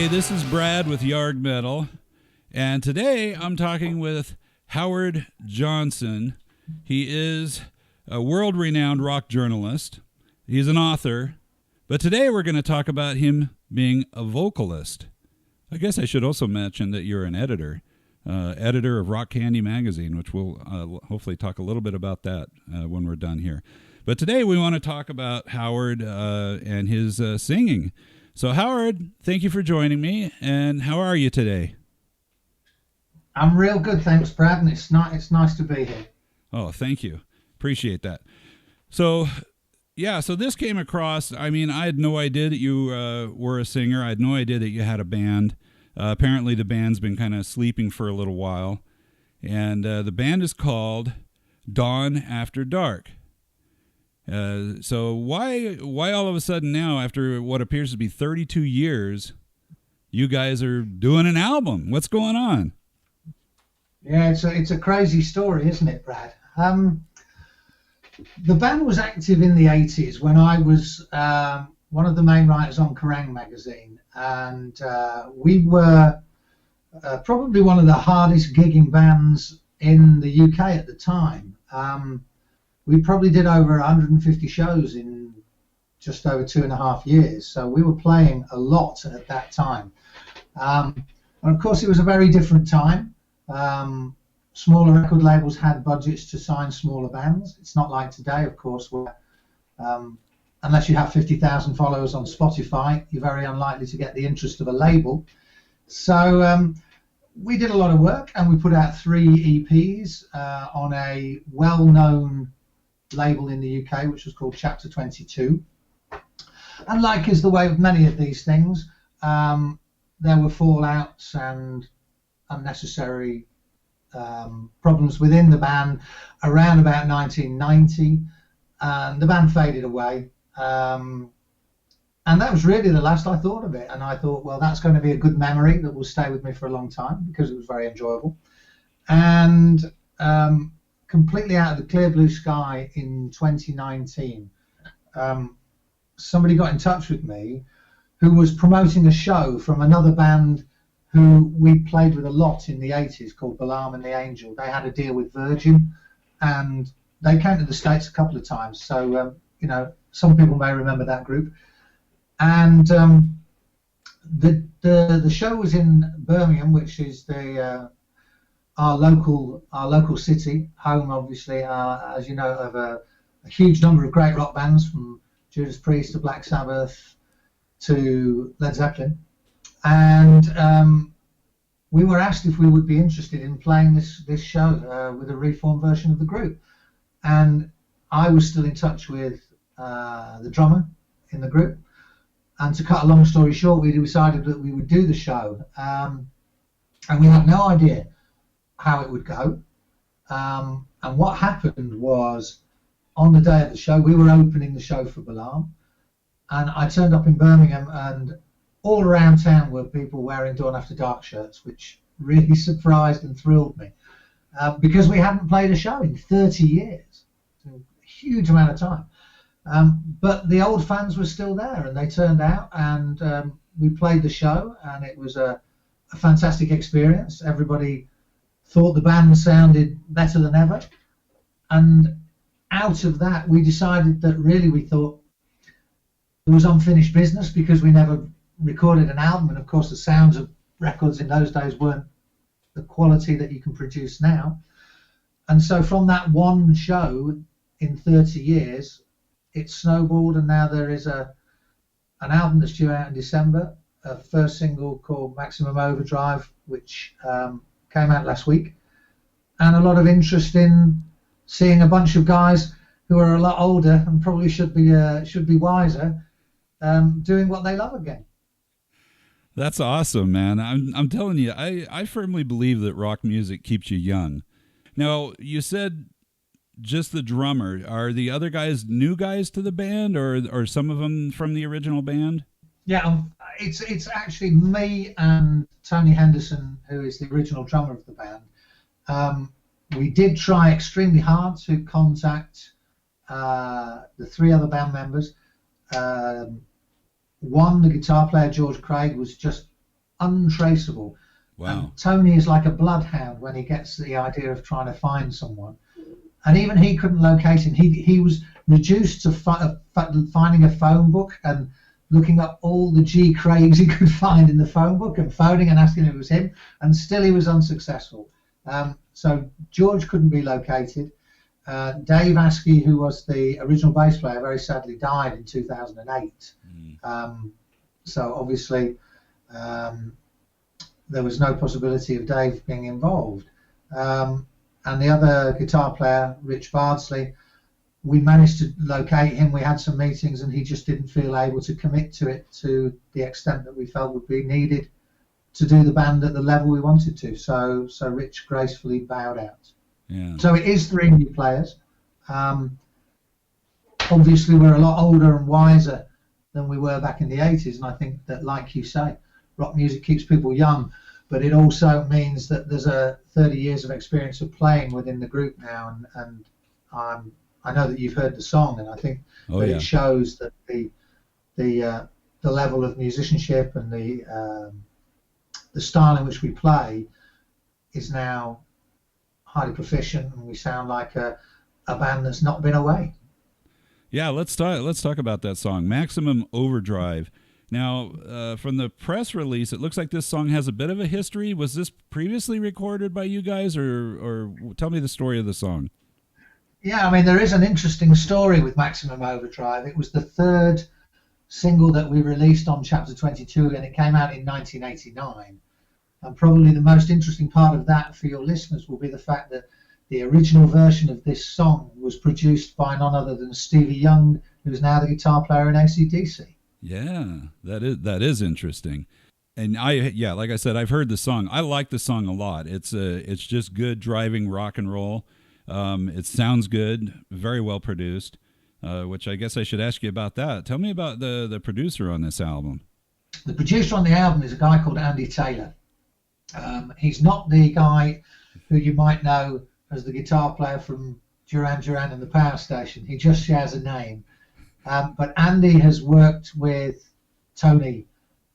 Hey, this is Brad with Yargmetal, and today I'm talking with Howard Johnson. He is a world-renowned rock journalist. He's an author, but today we're going to talk about him being a vocalist. I guess I should also mention that you're an editor of Rock Candy Magazine, which we'll hopefully talk a little bit about that when we're done here. But today we want to talk about Howard and his singing. So Howard, thank you for joining me, and how are you today? I'm real good, thanks, Brad, and it's nice to be here. Oh, thank you. Appreciate that. So, yeah, so this came across, I mean, I had no idea that you were a singer. I had no idea that you had a band. Apparently the band's been kind of sleeping for a little while, and the band is called Dawn After Dark. So why all of a sudden now, after what appears to be 32 years, you guys are doing an album? What's going on? Yeah, it's a crazy story, isn't it, Brad? The band was active in the 80s when I was one of the main writers on Kerrang! Magazine, and we were probably one of the hardest gigging bands in the UK at the time. We probably did over 150 shows in just over 2.5 years, so we were playing a lot at that time. And of course, it was a very different time. Smaller record labels had budgets to sign smaller bands. It's not like today, of course, where unless you have 50,000 followers on Spotify, you're very unlikely to get the interest of a label. So we did a lot of work, and we put out 3 EPs on a well-known label in the UK, which was called Chapter 22. And like is the way with many of these things, there were fallouts and unnecessary problems within the band around about 1990, and the band faded away. And that was really the last I thought of it. And I thought, well, that's going to be a good memory that will stay with me for a long time, because it was very enjoyable. And completely out of the clear blue sky in 2019, somebody got in touch with me who was promoting a show from another band who we played with a lot in the 80s called Balaam and the Angel. They had a deal with Virgin, and they came to the States a couple of times. So, some people may remember that group. And the show was in Birmingham, which is our local city, home, obviously, as you know, of a huge number of great rock bands, from Judas Priest to Black Sabbath to Led Zeppelin. And we were asked if we would be interested in playing this show with a reformed version of the group. And I was still in touch with the drummer in the group. And to cut a long story short, we decided that we would do the show. And we had no idea how it would go. And what happened was, on the day of the show, we were opening the show for Balaam. And I turned up in Birmingham, and all around town were people wearing Dawn After Dark shirts, which really surprised and thrilled me, because we hadn't played a show in 30 years. It's a huge amount of time. But the old fans were still there, and they turned out, and we played the show, and it was a fantastic experience. Everybody thought the band sounded better than ever. And out of that, we decided that really we thought there was unfinished business, because we never recorded an album, and of course the sounds of records in those days weren't the quality that you can produce now. And so from that one show in 30 years, it snowballed, and now there is an album that's due out in December, a first single called Maximum Overdrive, which came out last week, and a lot of interest in seeing a bunch of guys who are a lot older and probably should be wiser, doing what they love again. That's awesome, man. I'm telling you, I firmly believe that rock music keeps you young. Now, you said just the drummer. Are the other guys new guys to the band, or some of them from the original band? Yeah, it's actually me and Tony Henderson, who is the original drummer of the band. We did try extremely hard to contact the 3 other band members. One, the guitar player, George Craig, was just untraceable. Wow. And Tony is like a bloodhound when he gets the idea of trying to find someone. And even he couldn't locate him. He was reduced to finding a phone book and looking up all the G. Craigs he could find in the phone book and phoning and asking if it was him, and still he was unsuccessful. So George couldn't be located. Dave Askey, who was the original bass player, very sadly died in 2008. So obviously there was no possibility of Dave being involved. And the other guitar player, Rich Bardsley, we managed to locate him. We had some meetings, and he just didn't feel able to commit to it to the extent that we felt would be needed to do the band at the level we wanted to. So Rich gracefully bowed out. Yeah. So it is 3 new players. Obviously, we're a lot older and wiser than we were back in the 80s, and I think that, like you say, rock music keeps people young, but it also means that there's a 30 years of experience of playing within the group now, and I know that you've heard the song, and I think it shows that the level of musicianship and the style in which we play is now highly proficient, and we sound like a band that's not been away. Yeah, let's talk about that song, Maximum Overdrive. Now, from the press release, it looks like this song has a bit of a history. Was this previously recorded by you guys, or tell me the story of the song? Yeah, I mean, there is an interesting story with Maximum Overdrive. It was the 3rd single that we released on Chapter 22, and it came out in 1989. And probably the most interesting part of that for your listeners will be the fact that the original version of this song was produced by none other than Stevie Young, who's now the guitar player in AC/DC. Yeah, that is interesting. And like I said, I've heard the song. I like the song a lot. It's just good driving rock and roll. It sounds good, very well produced, which I guess I should ask you about that. Tell me about the producer on this album. The producer on the album is a guy called Andy Taylor. He's not the guy who you might know as the guitar player from Duran Duran and the Power Station. He just shares a name. But Andy has worked with Tony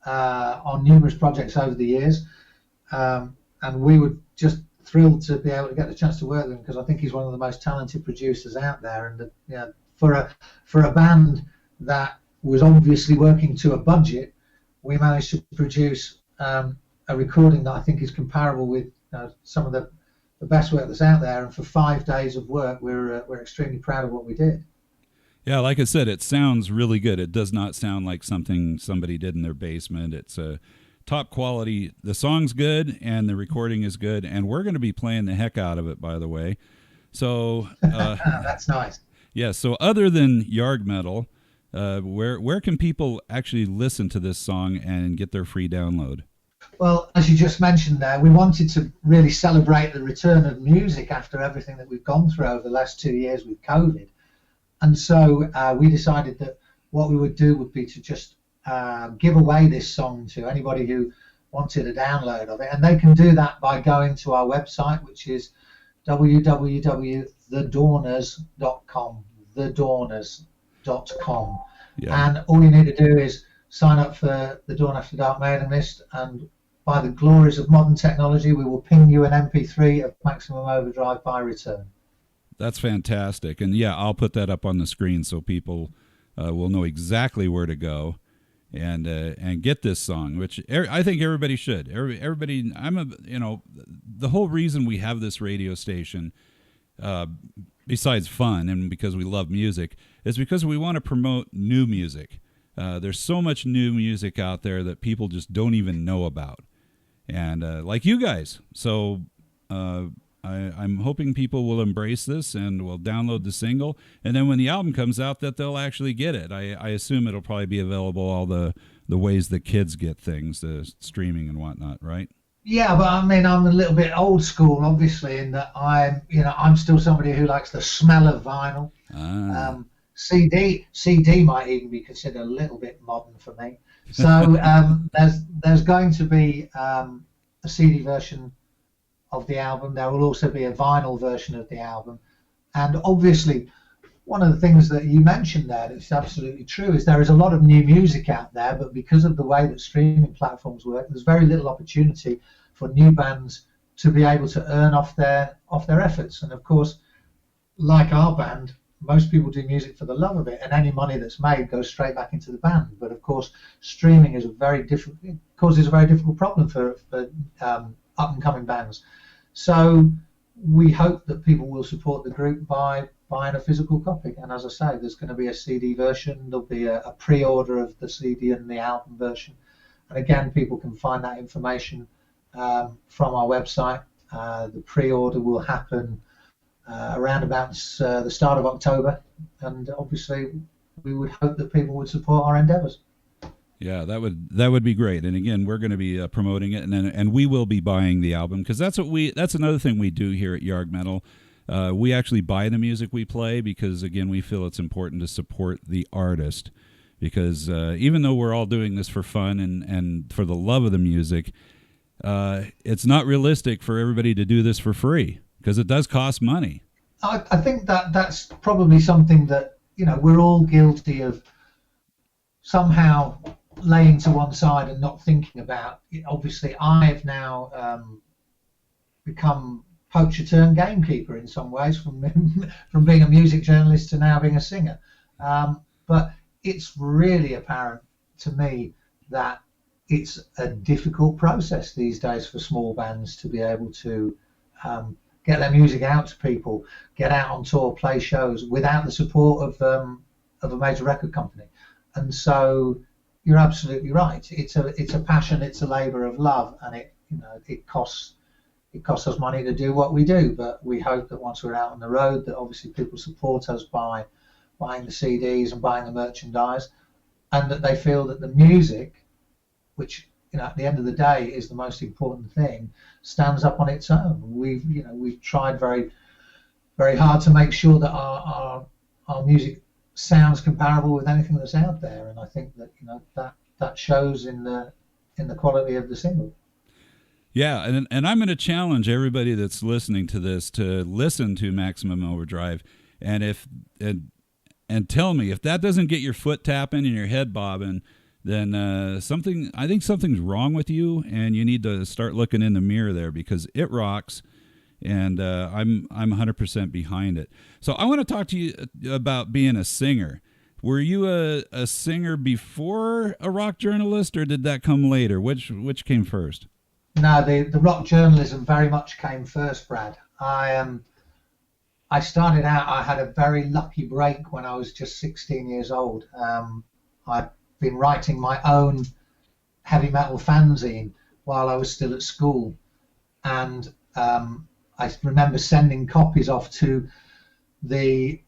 on numerous projects over the years, and we were just thrilled to be able to get the chance to work with him, because I think he's one of the most talented producers out there. And for a band that was obviously working to a budget, we managed to produce a recording that I think is comparable with some of the best work that's out there. And for 5 days of work, we're extremely proud of what we did. Yeah, like I said, it sounds really good. It does not sound like something somebody did in their basement. It's a top quality. The song's good, and the recording is good, and we're going to be playing the heck out of it, by the way. So that's nice. Yeah. So other than Yargmetal, where can people actually listen to this song and get their free download? Well, as you just mentioned there, we wanted to really celebrate the return of music after everything that we've gone through over the last 2 years with COVID. And so we decided that what we would do would be to just give away this song to anybody who wanted a download of it. And they can do that by going to our website, which is www.thedawners.com, thedawners.com. Yeah. And all you need to do is sign up for the Dawn After Dark mailing list, and by the glories of modern technology, we will ping you an MP3 of Maximum Overdrive by return. That's fantastic. And yeah, I'll put that up on the screen so people will know exactly where to go and get this song, which I think everybody should. Everybody, the whole reason we have this radio station, besides fun and because we love music, is because we want to promote new music. There's so much new music out there that people just don't even know about. And like you guys. So I'm hoping people will embrace this and will download the single. And then when the album comes out, that they'll actually get it. I assume it'll probably be available all the ways the kids get things, the streaming and whatnot, right? Yeah, but I mean, I'm a little bit old school, obviously, in that I'm still somebody who likes the smell of vinyl. CD might even be considered a little bit modern for me. So there's going to be a CD version of the album. There will also be a vinyl version of the album, and obviously one of the things that you mentioned there that's absolutely true is there is a lot of new music out there, but because of the way that streaming platforms work, there's very little opportunity for new bands to be able to earn off their efforts. And of course, like our band, most people do music for the love of it, and any money that's made goes straight back into the band. But of course, streaming is causes a very difficult problem for up and coming bands. So we hope that people will support the group by buying a physical copy. And as I say, there's going to be a CD version. There'll be a pre-order of the CD and the album version. And again, people can find that information from our website. The pre-order will happen around about the start of October, and obviously we would hope that people would support our endeavors. Yeah, that would be great. And again, we're going to be promoting it, and we will be buying the album, because that's another thing we do here at Yargmetal. We actually buy the music we play because, again, we feel it's important to support the artist, because even though we're all doing this for fun and for the love of the music, it's not realistic for everybody to do this for free, because it does cost money. I think that's probably something that, we're all guilty of somehow laying to one side and not thinking about. Obviously, I've now become poacher turned gamekeeper in some ways, from being a music journalist to now being a singer. But it's really apparent to me that it's a difficult process these days for small bands to be able to get their music out to people, get out on tour, play shows without the support of a major record company. And so you're absolutely right. It's a passion, it's a labour of love, and it costs us money to do what we do. But we hope that once we're out on the road, that obviously people support us by buying the CDs and buying the merchandise, and that they feel that the music, which at the end of the day is the most important thing, stands up on its own. We've tried very, very hard to make sure that our music sounds comparable with anything that's out there, and I think that that shows in the quality of the single. Yeah, and I'm going to challenge everybody that's listening to this to listen to Maximum Overdrive, and tell me if that doesn't get your foot tapping and your head bobbing, then I think something's wrong with you, and you need to start looking in the mirror there, because it rocks. And I'm 100% behind it. So I want to talk to you about being a singer. Were you a singer before a rock journalist, or did that come later? Which came first? No, the rock journalism very much came first, Brad. I started out, I had a very lucky break when I was just 16 years old. I'd been writing my own heavy metal fanzine while I was still at school. And I remember sending copies off to the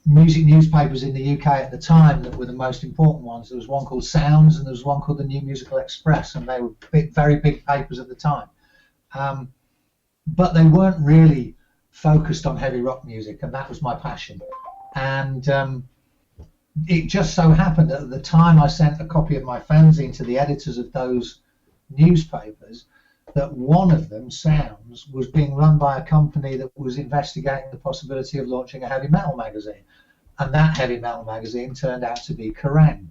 music newspapers in the UK at the time that were the most important ones. There was one called Sounds, and there was one called the New Musical Express, and they were very big papers at the time. But they weren't really focused on heavy rock music, and that was my passion. And it just so happened that at the time I sent a copy of my fanzine to the editors of those newspapers, that one of them, Sounds, was being run by a company that was investigating the possibility of launching a heavy metal magazine. And that heavy metal magazine turned out to be Kerrang!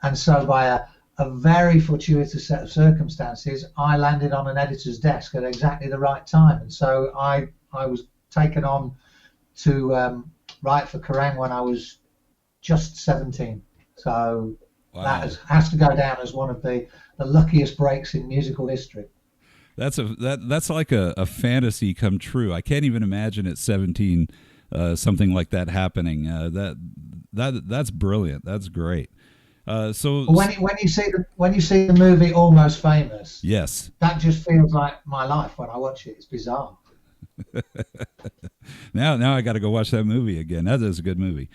And so by a very fortuitous set of circumstances, I landed on an editor's desk at exactly the right time. And so I was taken on to write for Kerrang! When I was just 17. So wow. That has to go down as one of the luckiest breaks in musical history. That's like a fantasy come true. I can't even imagine at 17 something like that happening. That's brilliant. That's great. So when you see the movie Almost Famous, yes, that just feels like my life when I watch it. It's bizarre. Now I got to go watch that movie again. That is a good movie.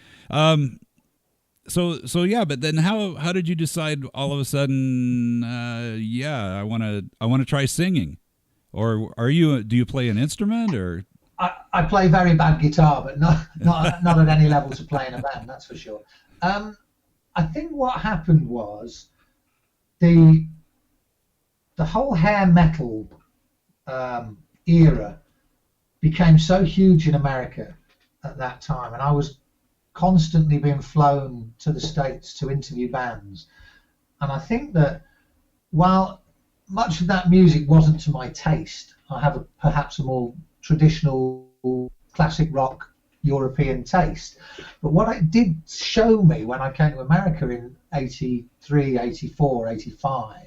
So yeah, but then how did you decide all of a sudden? I want to try singing, or do you play an instrument, or? I play very bad guitar, but not at any level to play in a band. That's for sure. I think what happened was the whole hair metal era became so huge in America at that time, and I was constantly being flown to the States to interview bands. And I think that while much of that music wasn't to my taste, I have perhaps a more traditional classic rock European taste. But what it did show me when I came to America in 83, 84, 85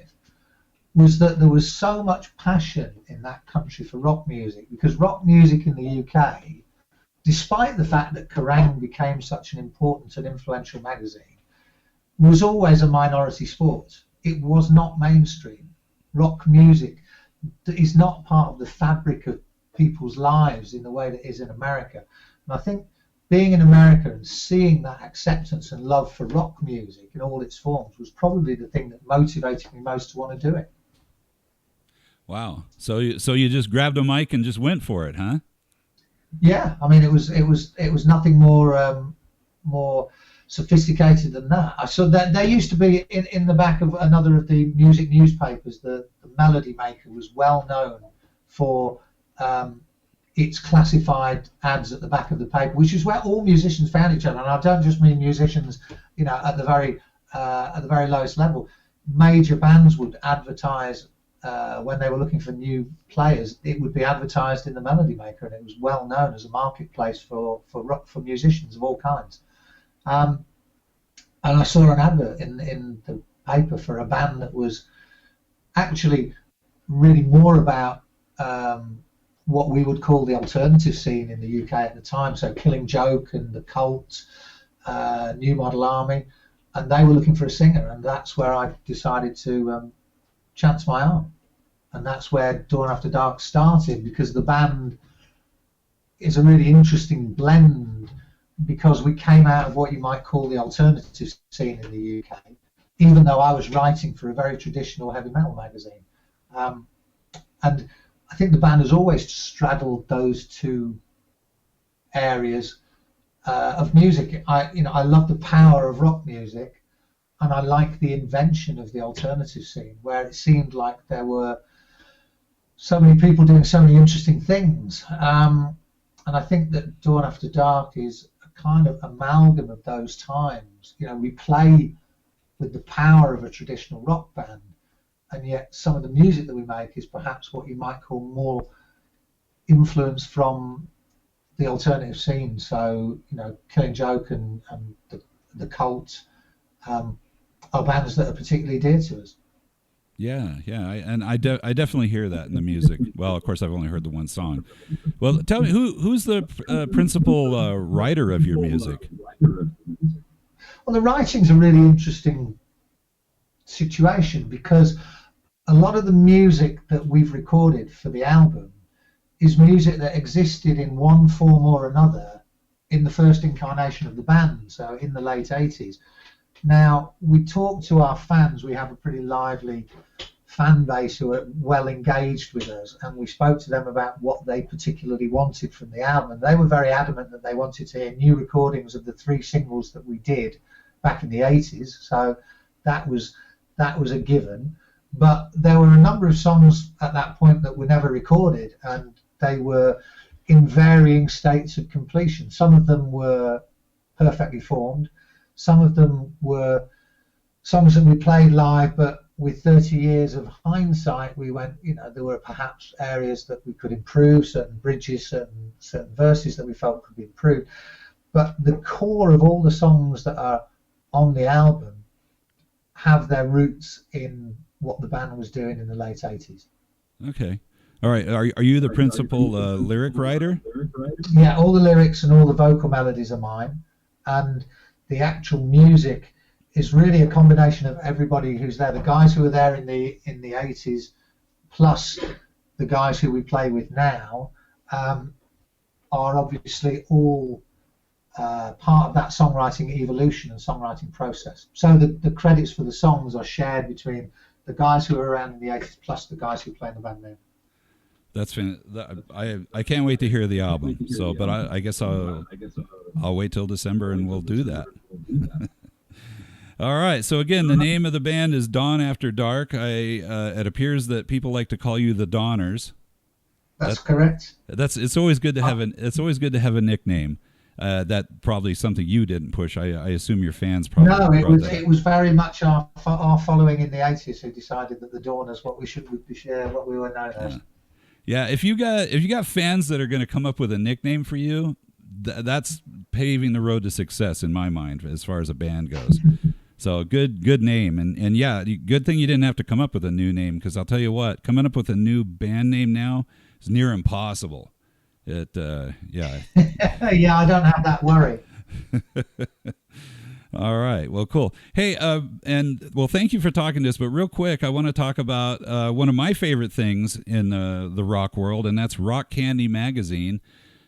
was that there was so much passion in that country for rock music, because rock music in the UK, despite the fact that Kerrang became such an important and influential magazine, was always a minority sport. It was not mainstream. Rock music is not part of the fabric of people's lives in the way that it is in America. And I think being in America and seeing that acceptance and love for rock music in all its forms was probably the thing that motivated me most to want to do it. Wow. So you just grabbed a mic and just went for it, huh? Yeah, I mean, it was nothing more sophisticated than that. I saw that there used to be in the back of another of the music newspapers, the Melody Maker was well known for its classified ads at the back of the paper, which is where all musicians found each other. And I don't just mean musicians, at the very lowest level. Major bands would advertise when they were looking for new players. It would be advertised in the Melody Maker, and it was well known as a marketplace for musicians of all kinds. And I saw an advert in the paper for a band that was actually really more about what we would call the alternative scene in the UK at the time. So Killing Joke and The Cult, New Model Army, and they were looking for a singer, and that's where I decided to chance my arm. And that's where Dawn After Dark started, because the band is a really interesting blend, because we came out of what you might call the alternative scene in the UK, even though I was writing for a very traditional heavy metal magazine. And I think the band has always straddled those two areas of music. I love the power of rock music, and I like the invention of the alternative scene, where it seemed like there were so many people doing so many interesting things. And I think that Dawn After Dark is a kind of amalgam of those times. We play with the power of a traditional rock band, and yet some of the music that we make is perhaps what you might call more influence from the alternative scene. So, Killing Joke and the Cult are bands that are particularly dear to us. Yeah. I definitely hear that in the music. Well, of course, I've only heard the one song. Well, tell me, who's the principal writer of your music? Well, the writing's a really interesting situation, because a lot of the music that we've recorded for the album is music that existed in one form or another in the first incarnation of the band, so in the late 80s. Now, we talk to our fans. We have a pretty lively fan base who are well engaged with us, and we spoke to them about what they particularly wanted from the album, and they were very adamant that they wanted to hear new recordings of the 3 singles that we did back in the 80s, so that was a given. But there were a number of songs at that point that were never recorded, and they were in varying states of completion. Some of them were perfectly formed. Some of them were songs that we played live, but with 30 years of hindsight, we went, there were perhaps areas that we could improve, certain bridges, certain verses that we felt could be improved. But the core of all the songs that are on the album have their roots in what the band was doing in the late 80s. Okay. All right. Are you the principal lyric writer? Yeah, all the lyrics and all the vocal melodies are mine. And the actual music is really a combination of everybody who's there. The guys who were there in the 80s, plus the guys who we play with now, are obviously all part of that songwriting evolution and songwriting process. So the credits for the songs are shared between the guys who were around in the 80s plus the guys who play in the band now. That's I can't wait to hear the album. So, but I guess I'll wait till December and we'll do that. All right. So again, the name of the band is Dawn After Dark. It appears that people like to call you the Dawners. That's correct. It's always good to have a nickname. that probably something you didn't push. I assume your fans probably No, brought that. it was very much our following in the 80s who decided that the Dawn is what we would be share, what we were known as. Yeah, if you got fans that are going to come up with a nickname for you, that's paving the road to success in my mind as far as a band goes. So good name, and yeah, good thing you didn't have to come up with a new name, because I'll tell you what, coming up with a new band name now is near impossible. Yeah. Yeah, I don't have that worry. All right. Well, cool. Hey, thank you for talking to us. But real quick, I want to talk about one of my favorite things in the rock world, and that's Rock Candy Magazine.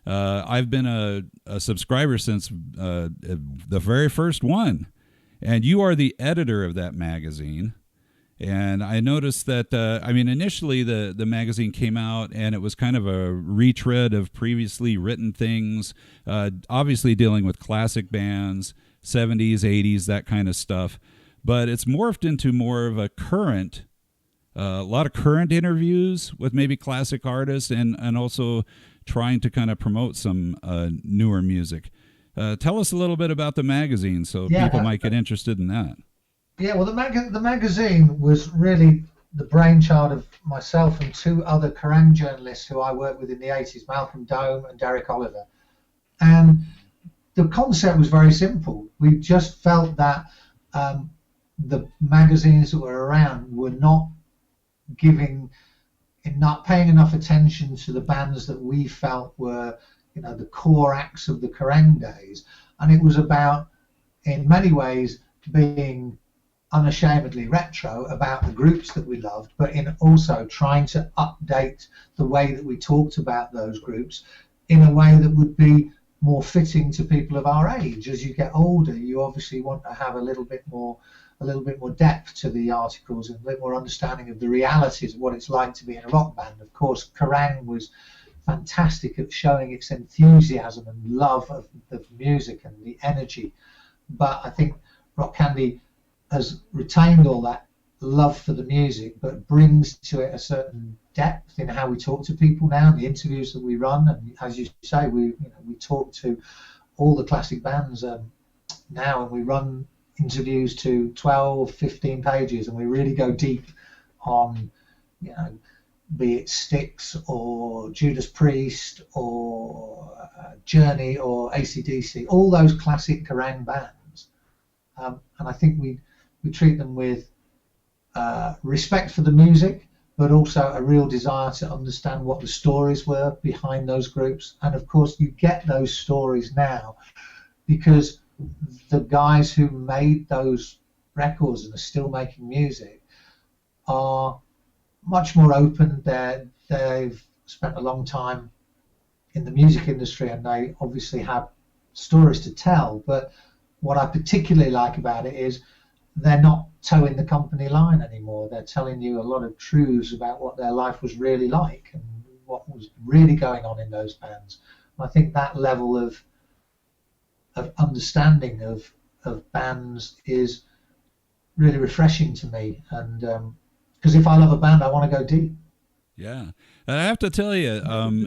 I've been a subscriber since the very first one, and you are the editor of that magazine. And I noticed that, initially the magazine came out and it was kind of a retread of previously written things, obviously dealing with classic bands, 70s, 80s, that kind of stuff. But it's morphed into more of a lot of current interviews with maybe classic artists, and also trying to kind of promote some newer music. Tell us a little bit about the magazine so people might get interested in that. Yeah, well, the magazine was really the brainchild of myself and two other Kerrang journalists who I worked with in the 80s, Malcolm Dome and Derek Oliver. And the concept was very simple. We just felt that the magazines that were around were not paying enough attention to the bands that we felt were, the core acts of the Kerrang days. And it was about, in many ways, being unashamedly retro about the groups that we loved, but in also trying to update the way that we talked about those groups in a way that would be more fitting to people of our age. As you get older, you obviously want to have a little bit more depth to the articles and a bit more understanding of the realities of what it's like to be in a rock band. Of course, Kerrang was fantastic at showing its enthusiasm and love of music and the energy, but I think Rock Candy has retained all that love for the music, but brings to it a certain depth in how we talk to people now, the interviews that we run. And as you say, we talk to all the classic bands now, and we run interviews to 12, 15 pages, and we really go deep on, be it Styx or Judas Priest or Journey or AC/DC, all those classic Kerrang bands. And I think we treat them with respect for the music, but also a real desire to understand what the stories were behind those groups. And of course, you get those stories now because the guys who made those records and are still making music are much more open. They've spent a long time in the music industry, and they obviously have stories to tell. But what I particularly like about it is they're not towing the company line anymore. They're telling you a lot of truths about what their life was really like and what was really going on in those bands. And I think that level of understanding of bands is really refreshing to me. And because if I love a band, I want to go deep. Yeah. And I have to tell you,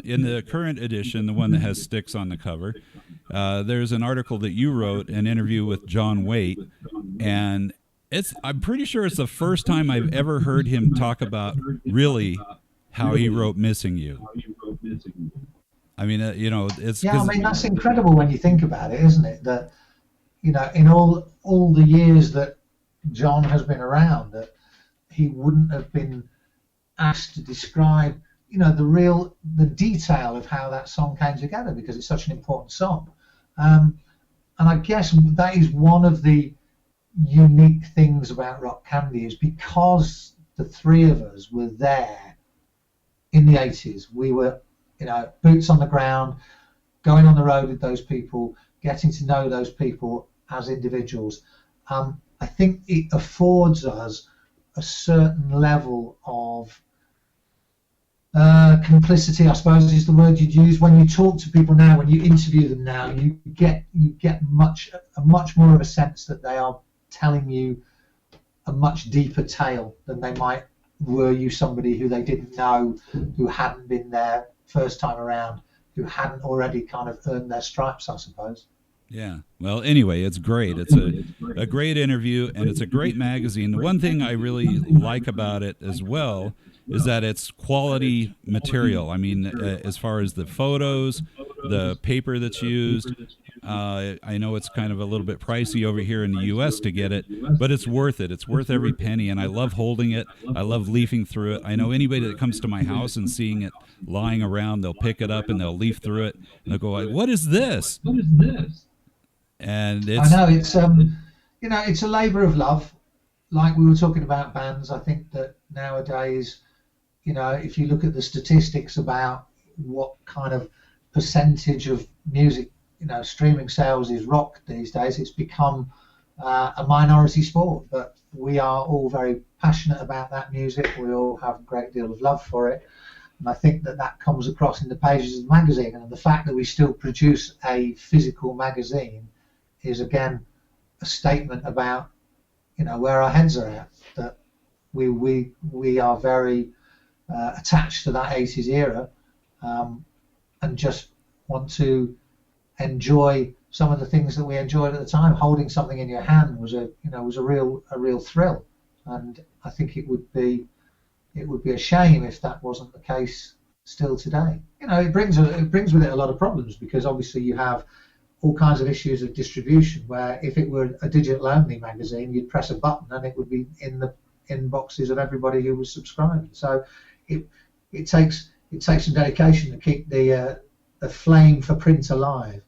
in the current edition, the one that has Styx on the cover, there's an article that you wrote, an interview with John Waite, and I'm pretty sure it's the first time I've ever heard him talk about really how he wrote Missing You. I mean, it's... Yeah, I mean, that's incredible when you think about it, isn't it? That, in all the years that John has been around, that he wouldn't have been asked to describe, the detail of how that song came together, because it's such an important song. And I guess that is one of the unique things about Rock Candy, is because the three of us were there in the 80s. We were, boots on the ground, going on the road with those people, getting to know those people as individuals. I think it affords us a certain level of complicity, I suppose is the word you'd use. When you talk to people now, when you interview them now, you get much more of a sense that they are telling you a much deeper tale than they might were you somebody who they didn't know, who hadn't been there first time around. who hadn't already kind of earned their stripes, I suppose. Yeah. Well, anyway, it's great. It's a great interview, and it's a great magazine. The one thing I really like about it as well is that it's quality material. I mean, as far as the photos, the paper that's used, I know it's kind of a little bit pricey over here in the U.S. to get it, but it's worth it. It's worth every penny, and I love holding it. I love leafing through it. I know anybody that comes to my house and seeing it lying around, they'll pick it up and they'll leaf through it, and they'll go, "What is this?" What is this? And I know it's it's a labour of love. Like we were talking about bands, I think that nowadays, if you look at the statistics about what kind of percentage of music, streaming sales is rock these days, it's become a minority sport. But we are all very passionate about that music. We all have a great deal of love for it. And I think that comes across in the pages of the magazine. And the fact that we still produce a physical magazine is, again, a statement about, where our heads are at. That we are very attached to that 80s era, and just want to enjoy some of the things that we enjoyed at the time. Holding something in your hand was a real thrill, and I think it would be a shame if that wasn't the case still today. It brings with it a lot of problems, because obviously you have all kinds of issues of distribution, where if it were a digital only magazine, you'd press a button and it would be in the inboxes of everybody who was subscribing. So it takes some dedication to keep the flame for print alive.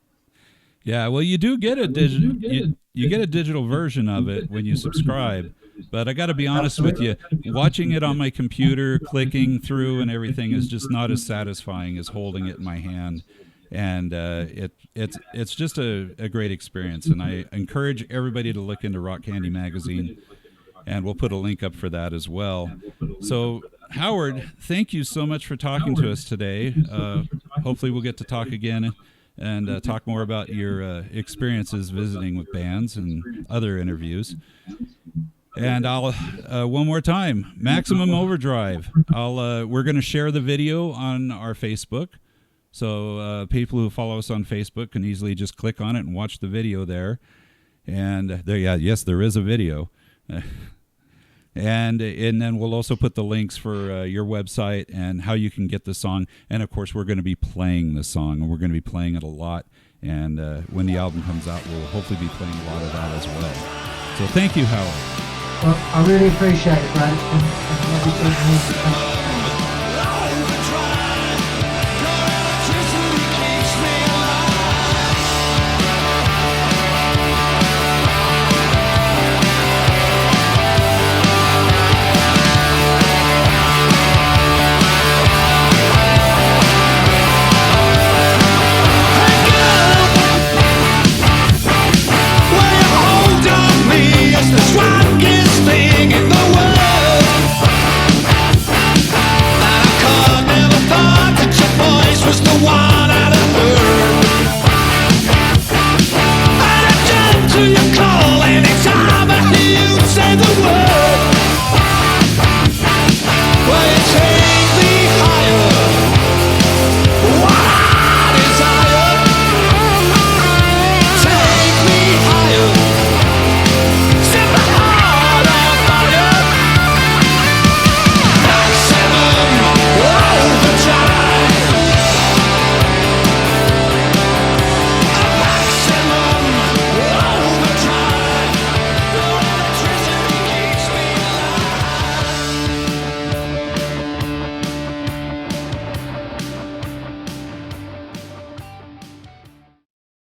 Yeah, well, you do get a digital you get a digital version of it when you subscribe. But I got to be honest with you, watching it on my computer, clicking through and everything is just not as satisfying as holding it in my hand. And it's just a great experience. And I encourage everybody to look into Rock Candy Magazine, and we'll put a link up for that as well. So, Howard, thank you so much for talking to us today. Hopefully we'll get to talk again and talk more about your experiences visiting with bands and other interviews. And I'll one more time, Maximum Overdrive. We're going to share the video on our Facebook, so people who follow us on Facebook can easily just click on it and watch the video there. And yes, there is a video. And then we'll also put the links for your website and how you can get the song. And of course, we're going to be playing the song, and we're going to be playing it a lot. And when the album comes out, we'll hopefully be playing a lot of that as well. So thank you, Howard. Well, I really appreciate it, Brad. It's been lovely talking to you.